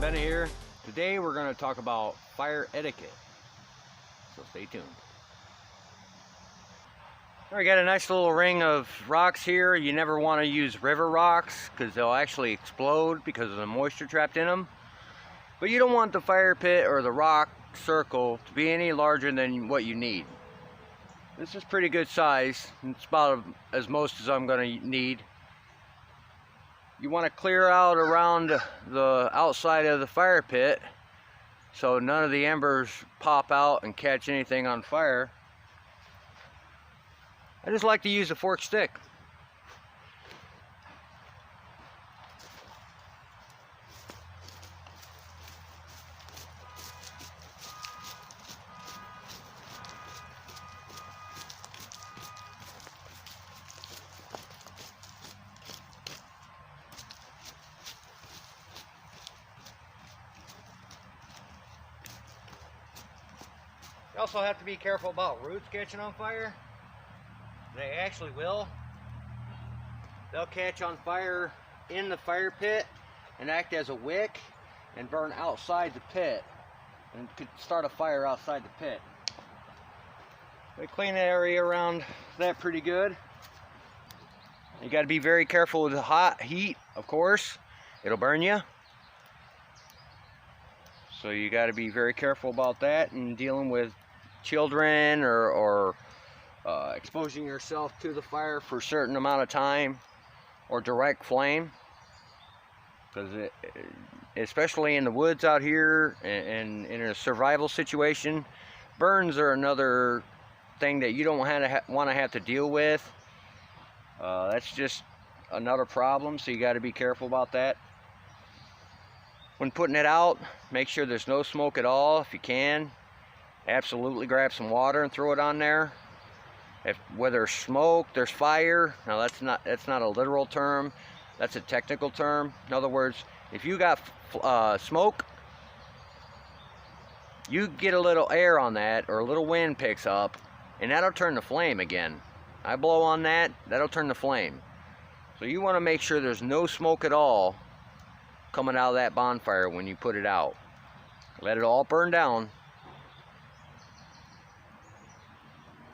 Benny here. Today we're going to talk about fire etiquette, so stay tuned. I got a nice little ring of rocks here. You never want to use river rocks because they'll actually explode because of the moisture trapped in them. But you don't want the fire pit or the rock circle to be any larger than what you need. This is pretty good size. It's about as most as I'm going to need. You want to clear out around the outside of the fire pit so none of the embers pop out and catch anything on fire. I just like to use a forked stick. You also have to be careful about roots catching on fire. They actually will. They'll catch on fire in the fire pit and act as a wick and burn outside the pit and could start a fire outside the pit. We clean the area around that pretty good. You got to be very careful with the hot heat, of course. It'll burn you. So you got to be very careful about that and dealing with children or exposing yourself to the fire for a certain amount of time or direct flame, because especially in the woods out here and in a survival situation, burns are another thing that you don't want to have to deal with. That's just another problem, so you got to be careful about that. When putting it out, make sure there's no smoke at all. If you can, absolutely grab some water and throw it on there. Where there's smoke, there's fire. Now that's not a literal term, that's a technical term. In other words, if you got smoke, you get a little air on that, or a little wind picks up, and that'll turn the flame again. I blow on that, that'll turn the flame. So you want to make sure there's no smoke at all coming out of that bonfire when you put it out. Let it all burn down.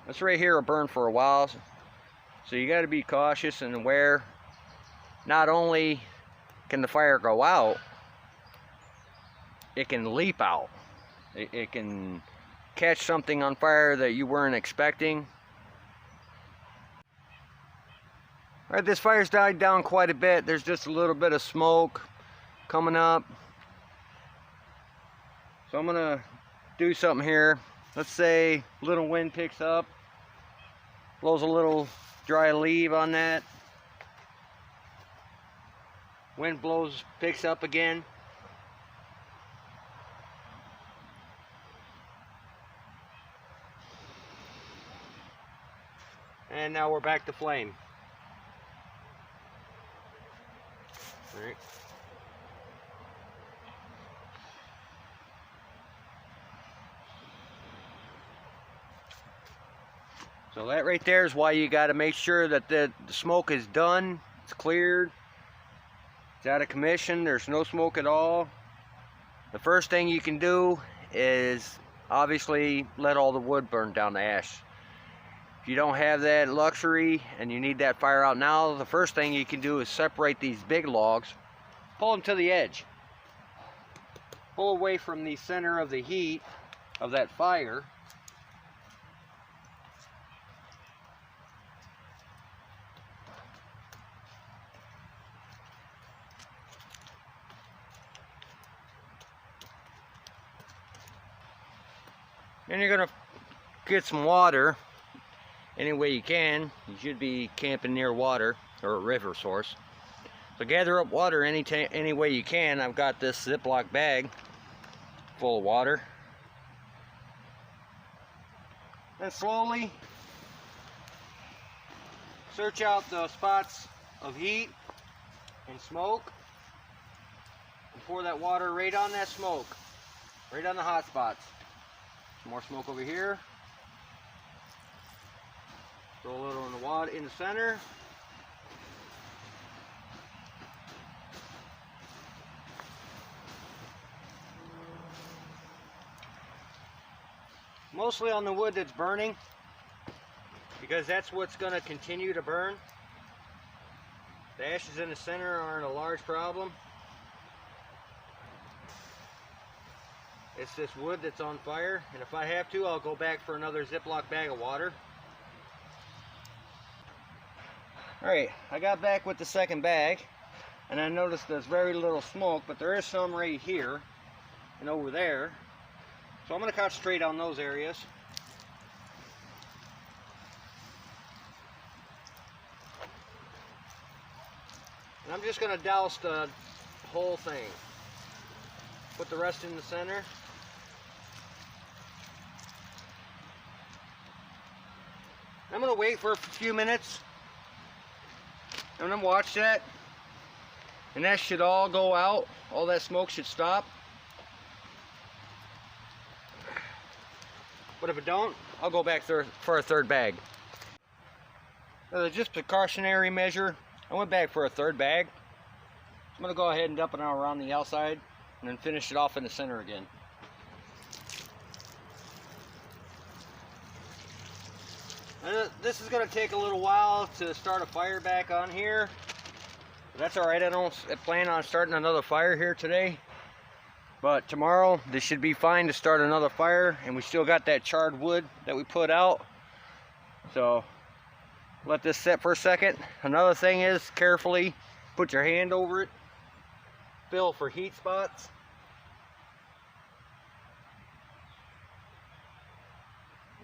This right here will burn for a while, so you got to be cautious and aware. Not only can the fire go out, it can leap out. It can catch something on fire that you weren't expecting. All right, this fire's died down quite a bit. There's just a little bit of smoke coming up. So I'm gonna do something here. Let's say a little wind picks up, blows a little dry leaf on that. Wind blows, picks up again. And now we're back to flame. All right. So that right there is why you got to make sure that the smoke is done, it's cleared, it's out of commission, there's no smoke at all. The first thing you can do is obviously let all the wood burn down to ash. If you don't have that luxury and you need that fire out now, the first thing you can do is separate these big logs, pull them to the edge, pull away from the center of the heat of that fire. And you're gonna get some water any way you can. You should be camping near water or a river source. So gather up water any way you can. I've got this Ziploc bag full of water. Then slowly search out the spots of heat and smoke and pour that water right on that smoke, right on the hot spots. More smoke over here. Throw a little in the water in the center. mostly on the wood that's burning, because that's what's going to continue to burn. The ashes in the center aren't a large problem. It's this wood that's on fire, and if I have to, I'll go back for another Ziploc bag of water. Alright, I got back with the second bag, and I noticed there's very little smoke, but there is some right here and over there. So I'm going to concentrate on those areas. And I'm just going to douse the whole thing. Put the rest in the center. I'm going to wait for a few minutes. I'm going to watch that. And that should all go out. All that smoke should stop. But if it don't, I'll go back for a third bag. Just a precautionary measure, I went back for a third bag. I'm going to go ahead and dump it around the outside and then finish it off in the center again. This is going to take a little while to start a fire back on here. But that's alright, I don't plan on starting another fire here today. But tomorrow, this should be fine to start another fire, and we still got that charred wood that we put out. So, let this set for a second. Another thing is, carefully put your hand over it. Feel for heat spots.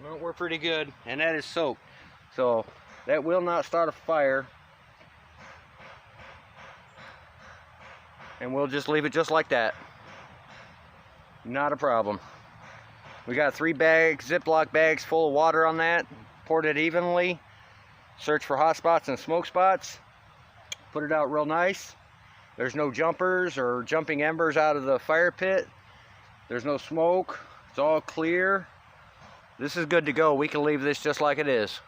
Well, we're pretty good, and that is soaked. So, that will not start a fire. And we'll just leave it just like that. Not a problem. We got 3 bags, Ziploc bags full of water on that. Poured it evenly. Search for hot spots and smoke spots. Put it out real nice. There's no jumpers or jumping embers out of the fire pit. There's no smoke. It's all clear. This is good to go. We can leave this just like it is.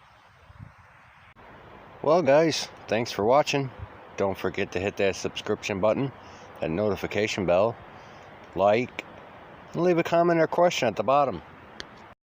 Well guys, thanks for watching. Don't forget to hit that subscription button, that notification bell, like, and leave a comment or question at the bottom.